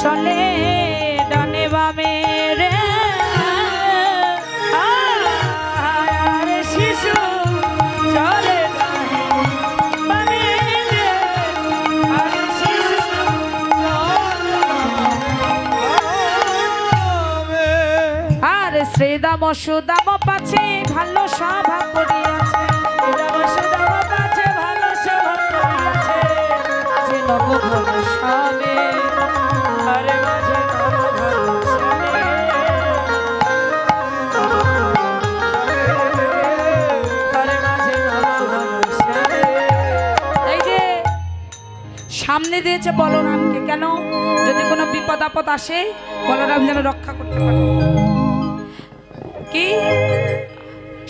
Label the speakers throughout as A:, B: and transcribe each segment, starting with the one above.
A: চলে ডানে বামে রে আর শিশু চলে ডানে বামে রে আর শিশু আর শ্রীদাম সুদাম পাছে ভালো সভা করিয়াছে শ্রীদাম সুদাম পাছে ভালো সভা করিয়াছে যে নবঘন স্বামী আরে মাঝে নবঘন স্বামী আরে মাঝে নবঘন স্বামী। এই যে সামনে দিয়েছে বলরামকে, কেন? যদি কোনো বিপদ আপদ আসে বলরাম যেন রক্ষা করতে পারে। কি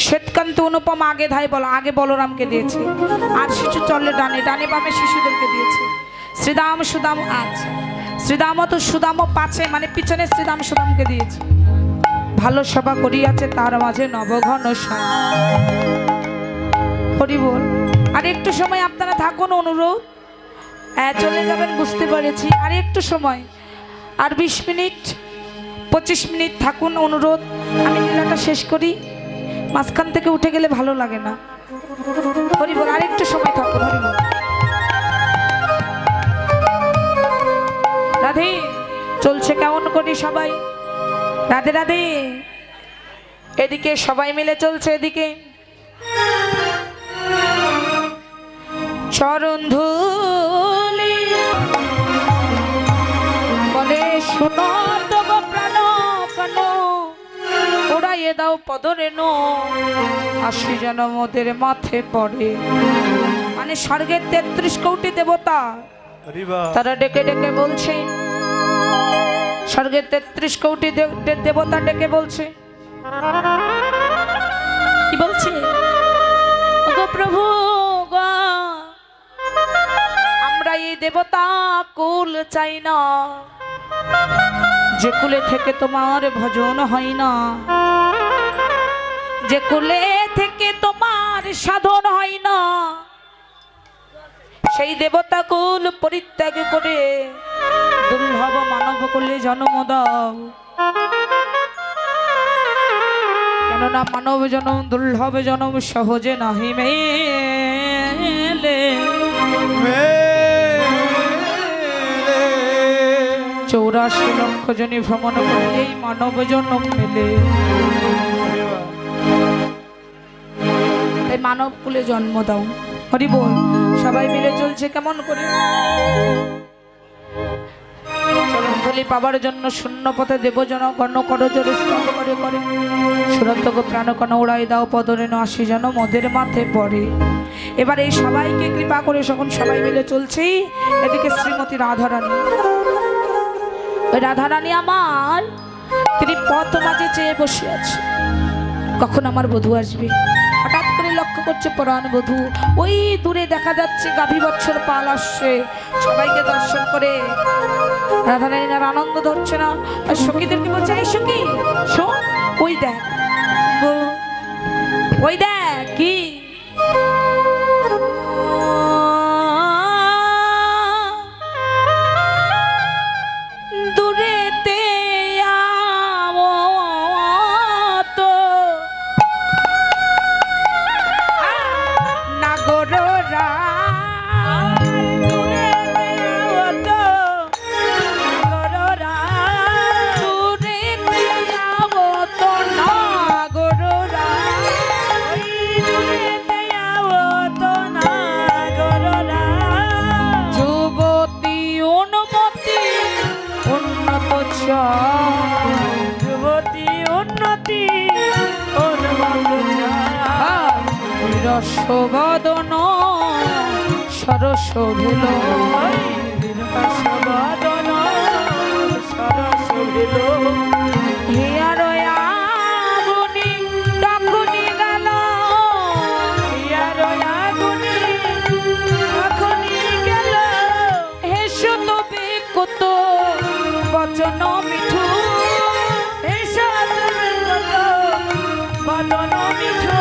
A: শ্বেতকান্ত অনুপম আগে ধাই বলো, আগে বলরামকে দিয়েছে, আর শিশু চলে ডানে, ডানে বামে শিশুদেরকে দিয়েছে। শ্রীদাম সুদাম আছে, শ্রীদাম তো সুদাম পাছে মানে পিছনে শ্রীদাম সুদামকে দিয়েছে। ভালো সভা করিয়াছে তার মাঝে নবঘন হরি বল। আর একটু সময় আপনারা থাকুন, অনুরোধ। চলে যাবেন বুঝতে পেরেছি, আর একটু সময়, আর 20 মিনিট 25 মিনিট থাকুন, অনুরোধ। আমি লীলাটা শেষ করি, মাঝখান থেকে উঠে গেলে ভালো লাগে না। হরি বল, আর একটু সময় থাকুন। হরি বল। রাধে চলছে কেমন করি সবাই? রাধে রাধে। এদিকে সবাই মিলে চলছে, এদিকে চরণ ধুলি বলে শোনো তব প্রাণ কান ওড়াইয়ে দাও পদরেণু আশি যেন মোদের মাথে পড়ে। মানে স্বর্গের 33 কোটি দেবতা তারা ডেকে ডেকে বলছে, স্বর্গের 33 কোটি দেবতা ডেকে বলছে, কি বলছে? ওগো প্রভু গো, আমরা এই দেবতা কুল চাই না, যে কুলে থেকে তোমার ভজন হয় না, যে কুলে থেকে তোমার সাধন হয় না, সেই দেবতা কুল পরিত্যাগ করে দুর্লভ মানব কুলে জন্ম দাও। কেননা মানব জন্ম দুর্লভ জন্ম সহজে নাহি মেলে, 84 লক্ষ জনে ভ্রমণ করে এই মানব জন্ম মেলে। তাই মানব কুলে জন্ম দাও। হরি বল। সবাই মিলে চলছে কেমন করে? চরণধুলি পাবার জন্য শূন্য পথে দেবজন গণ করজোর স্তব করে করে সুরতক প্রাণকণ উড়াই দাও পদরেণু আশি যেন মোদের মাথে পড়ে। এবার এই সবাইকে কৃপা করে সকল সবাই মিলে চলছি। এদিকে শ্রীমতী রাধারানী, ওই রাধারানী আমার, তিনি পথ মাঝে চেয়ে বসে আছে, কখন আমার বধূ আসবে। হঠাৎ করে লক্ষ্য করছে পরাণ বধূ, ওই দূরে দেখা যাচ্ছে গাভী বৎসর পাল আসছে। সবাইকে দর্শন করে রাধারানীর আর আনন্দ ধরছে না, আর সখীদেরকে বলছে, এই সখী শোন, ওই দেখ, ওই দেখ কি যুবতী উন্নতি রসবদন সরস ভেল, রসবদন সরস ভেল। হিয়ার আগুনি তখনই গেল, হিয়ার আগুনি তখনই গেল। হেসো তবে কত বচন মিঠু, বদন মিঠু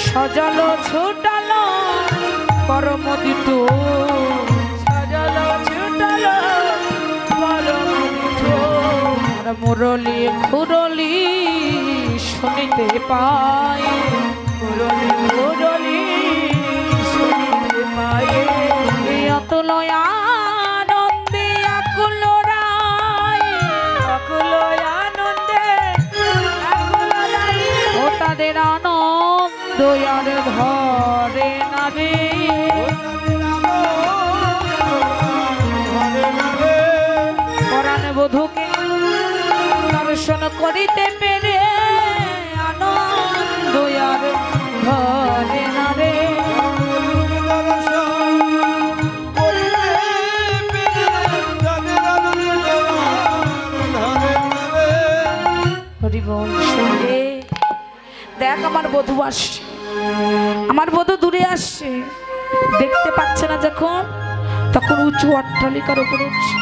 A: সজল ছুটাল পরম দিটু, সজল ছুটাল পরম তার মুরলি খুরলি শুনিতে পাই, মুরলি খুরলি শুনিতে পাই। অতুল আনন্দে আকুল রায়, আকুল আনন্দে আকুল রায়, ও তাদের আনন্দ আর ধরে না রে। পরাণ বধূকে দর্শন করিতে পেরে আনন্দ আর ধরে না রে। হরি বল। শুনলে দেখ আমার বধূ আসছে, আমার বধূ দূরে আসছে, দেখতে পাচ্ছে না যখন, তখন উঁচু অট্টালিকার উপরে উঠছে।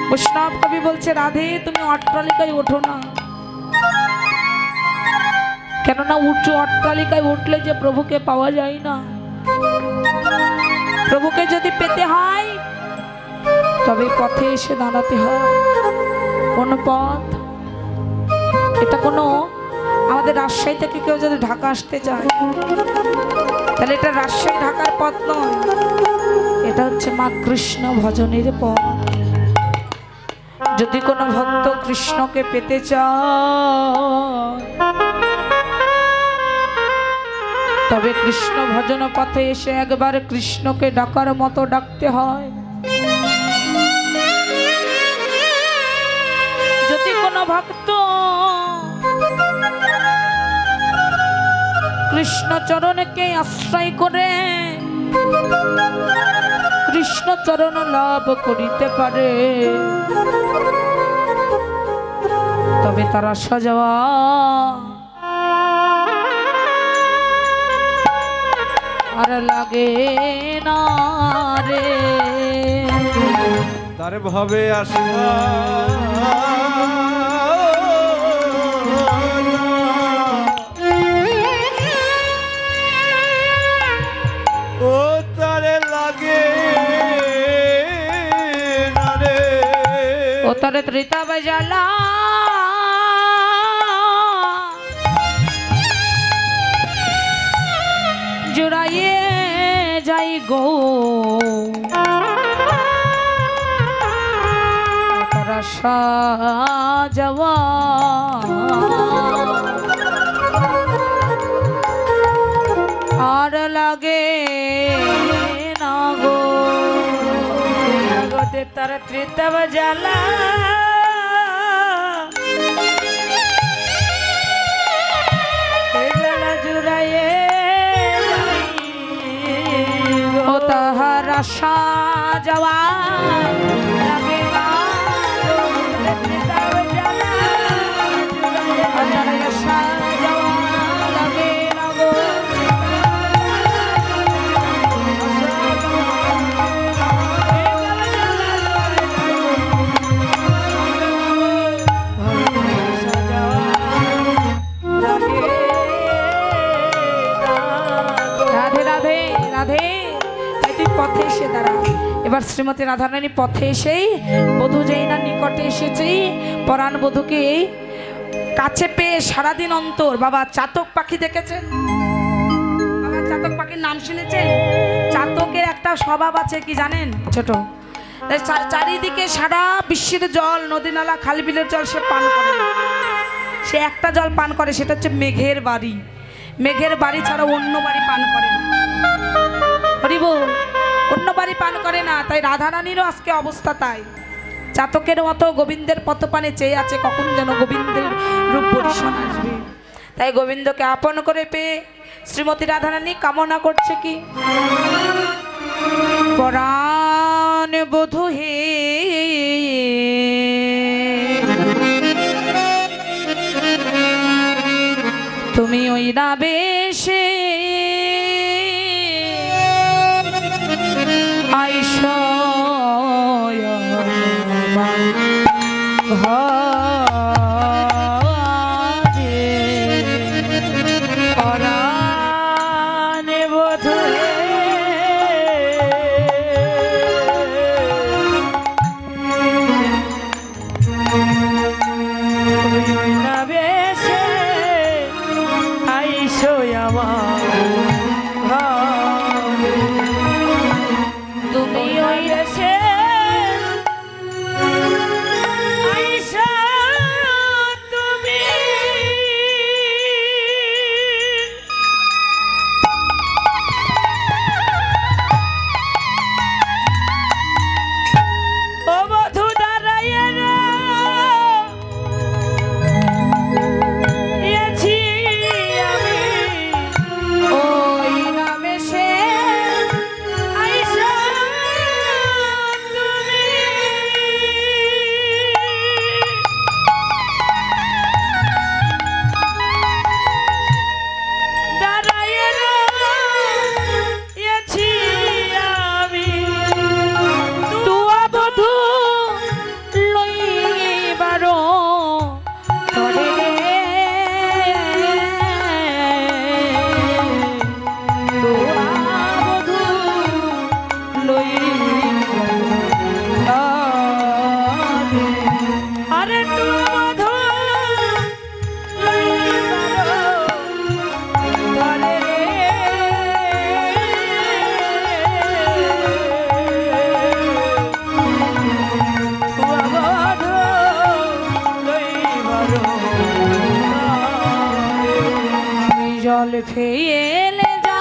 A: বৈষ্ণব কবি বলছে, রাধে তুমি অট্টালিকায় ওঠো না, কেননা উঁচু অট্টালিকায় উঠলে যে প্রভুকে পাওয়া যায় না। প্রভুকে যদি পেতে হয় তবে পথে এসে দাঁড়াতে হয়। কোন পথ? এটা কোনো আমাদের রাজশাহী থেকে কেউ যদি ঢাকা আসতে চায় তাহলে এটা রাজশাহী ঢাকার পথ নয়, এটা হচ্ছে মা কৃষ্ণ ভজনের পথ। যদি কোনো ভক্ত কৃষ্ণকে পেতে চায় তবে কৃষ্ণ ভজন পথে এসে একবার কৃষ্ণকে ডাকার মতো ডাকতে হয়। যদি কোনো ভক্ত কৃষ্ণ চরণকে আশ্রয় করে কৃষ্ণ চরণ লাভ করিতে পারে তবে তারা সাজাওয়া আর লাগে না রে।
B: তার ভাবে আসা ও তারে লাগে না রে।
A: ও তারে ত্রিতা বাজালা জুড়াইয়ে যাই গো, তারা সাজাওয়া আর লাগে না গো। জগতে তারা ত্রিতা বাজালা জুড়াইয়ে ও তাহারা সাজাওয়া লাগে না গো। সাজাওয়া লাগে না গো। রাধে রাধে রাধে। তাই তুই পথে এসে দাঁড়া। এবার শ্রীমতী রাধারানী পথে এসেই বধূ যেই না নিকটে এসেছে, পরাণ বধূকে কাছে পেয়ে সারাদিন অন্তর বাবা চাতক পাখি দেখেছেন? বাবা চাতক পাখির নাম শুনেছেন? চাতকের একটা স্বভাব আছে কি জানেন ছোট? চারিদিকে সারা বিশ্বের জল, নদী নালা খাল বিলের জল সে পান করে না। সে একটা জল পান করে, সেটা হচ্ছে মেঘের বাড়ি। মেঘের বাড়ি ছাড়া অন্য বাড়ি পান করে না। হরি বল। অন্য বাড়ি পান করে না। তাই রাধারানীরও আজকে অবস্থা তাই। চাতকের মতো গোবিন্দের পথপানে চেয়ে আছে কখন যেন গোবিন্দের রূপ পরিশন আসবে। তাই গোবিন্দকে আপন করে পেয়ে শ্রীমতী রাধারানী কামনা করছে কি, পরাণ বধূ হে তুমি ওই রাবেশে আইসো জল ফেলে যা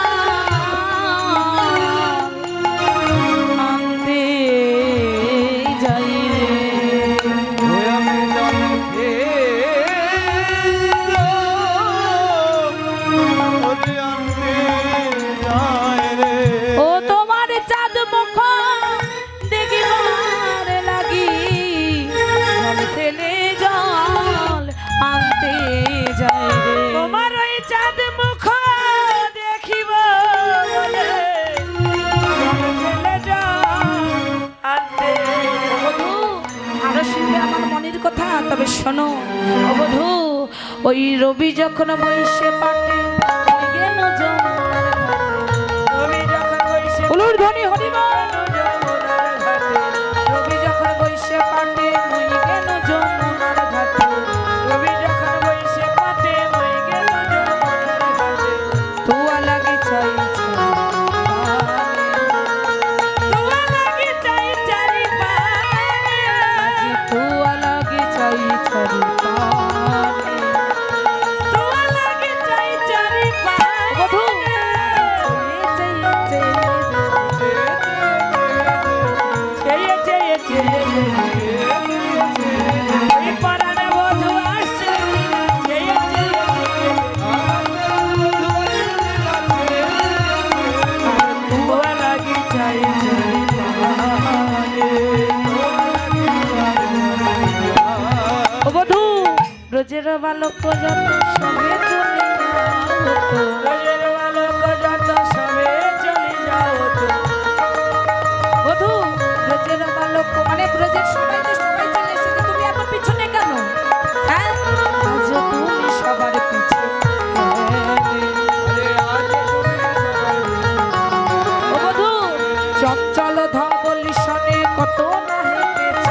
A: আনতে যাই রে।
B: ওই আমি জল ওরে আনতে যায় রে।
A: ও তোমার চাঁদ মুখ দেখিবার লাগি জল ফেলে জল আনতে যাই রে।
C: তোমার ওই চাঁদ মুখ দেখিব বলে ফেলে যাও আনতে।
A: বধূ আরো শুনবে আমার মনের কথা, তবে শোনো ও বধূ, ওই রবি যখন বইসে পাটে গেল যমুনার ঘাটে।
C: তুমি যখন বইসে
A: উলুর ধ্বনি হরিবল।
C: যমুনার ঘাটে,
A: রবি যখন বইসে পাটে মই গেল যমুনার ঘাটে।
C: তুমি যখন বইসে পাটে মই গেল যমুনার ঘাটে।
A: তুয়া লাগি চাই
C: তোমার লাগি চাই চারি পানে,
A: তুয়া লাগি চাই চারি পানে।
C: তোমার লাগি চাই চারি পানে।
A: বধূ
C: চেয়ে চেয়ে চেয়ে ওই পরাণে বধূ আসছে, চেয়ে চেয়ে তোমার লাগি চাই চারি পানে।
A: ও বধূ রোজের বালক যত সবে চলে যাও।
C: রোজের বালক যত সবে চলে যাও তো।
A: বধূ রোজের বালক অনেক রোজের সবাই তো সবাই চলে এসেছে, তুমি এত পিছনে কেন? হ্যাঁ আজ তুমি সবার পিছে ও বধূ চঞ্চল ধবলি সনে কত না হেঁটেছ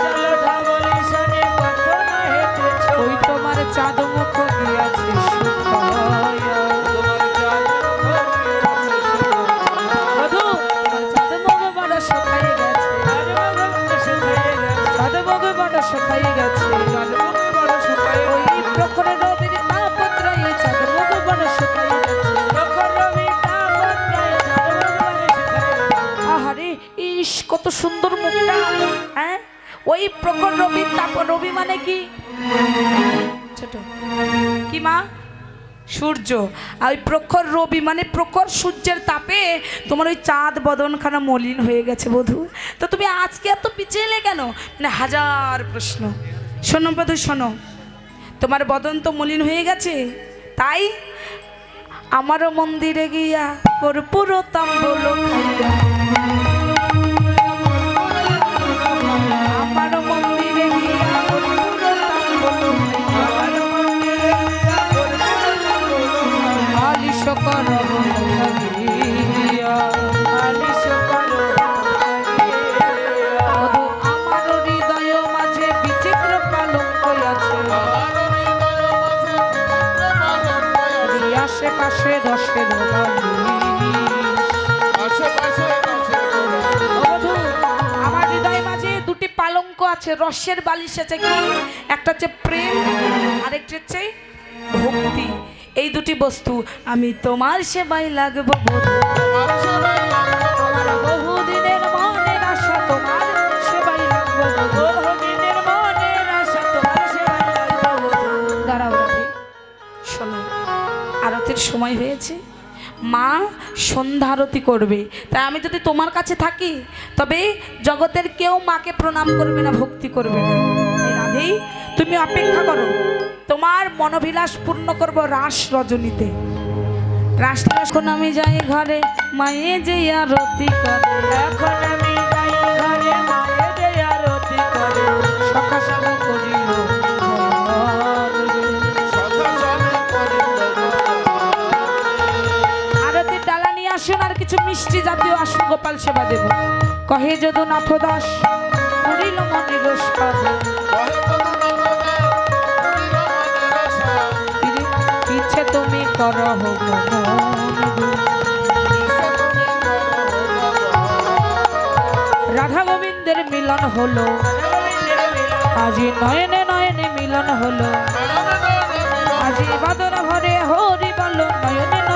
C: চলো ধাবলি শনে কত না হেঁটেছ।
A: ওই তোমার চাঁদ মুখ গিয়াছে শুকায়া। বধূ তোমার চাঁদ মুখ বড় শুকাই গেছে,
C: আজ ভগবান শুকায়ে গেছে,
A: চাঁদ মুখ বড় শুকাই গেছে।
C: বড় শুকায়ে
A: ওই প্রখর রবির তাপত্রয়ে চাঁদ মুখ বড় শুকাই গেছে।
C: যখন রবি তাপত্রয়ে চাঁদ ভগবান শুকায়ে গেছে।
A: আহারে ইস কত সুন্দর মুখটা। হ্যাঁ ওই প্রখর রবির তাপ, রবি মানে কি ছোট কি মা? সূর্য। আর ওই প্রখর রবি মানে প্রখর সূর্যের তাপে তোমার ওই চাঁদ বদনখানা মলিন হয়ে গেছে বধূ। তো তুমি আজকে এত পিছিয়ে এলে কেন? মানে হাজার প্রশ্ন। শোনো বধূ শোনো, তোমার বদন তো মলিন হয়ে গেছে, তাই আমারও মন্দিরে গিয়া কর্পূর তাম্বুল খাইয়া। আমারও মন্দিরে গিয়া কর্পূর তাম্বুল খাইয়া। মালিশ করো লাগিয়া। বধূ আমার হৃদয় মাঝে বিচিত্র পালঙ্ক আছে। আশেপাশে দশের আমার হৃদয় মাঝে দুটি পালঙ্ক আছে, রসের বালিশ আছে। কি একটা হচ্ছে প্রেম, আরেকটা হচ্ছে ভক্তি। এই দুটি বস্তু আমি তোমার সেবায় লাগবো বধূ। আমার বহুদিনের মনের আশা তোমার সেবায় লাগবো বধূ।
C: বহুদিনের মনের আশা তোমার সেবায় লাগবো বধূ।
A: দাঁড়াও রাধে, শোনো আরতির সময় হয়েছে, মা সন্ধ্যা আরতি করবে। তাই আমি যদি তোমার কাছে থাকি তবে জগতের কেউ মাকে প্রণাম করবে না, ভক্তি করবে না। এই রাধেই তুমি অপেক্ষা করো, তোমার মনোবিলাস পূর্ণ করব রাস রজনীতে। রাস এখন আমি যাই ঘরে মায়ে যে আরতি করে।
C: এখন আমি যাই ঘরে মায়ে যে আরতি করে।
A: সখা সখা করিল আরতির ডালা নিয়ে আসুন, আর কিছু মিষ্টি জাতীয় আসুন, গোপাল সেবা দেব। কহে যদু নাথ দাস করিল মনের সাধ। পিছে তুমি করহ রাধা গোবিন্দের মিলন হলো, আজি নয়নে নয়নে মিলন হলো। আজি বাদর ভরে হরি বল নয়নে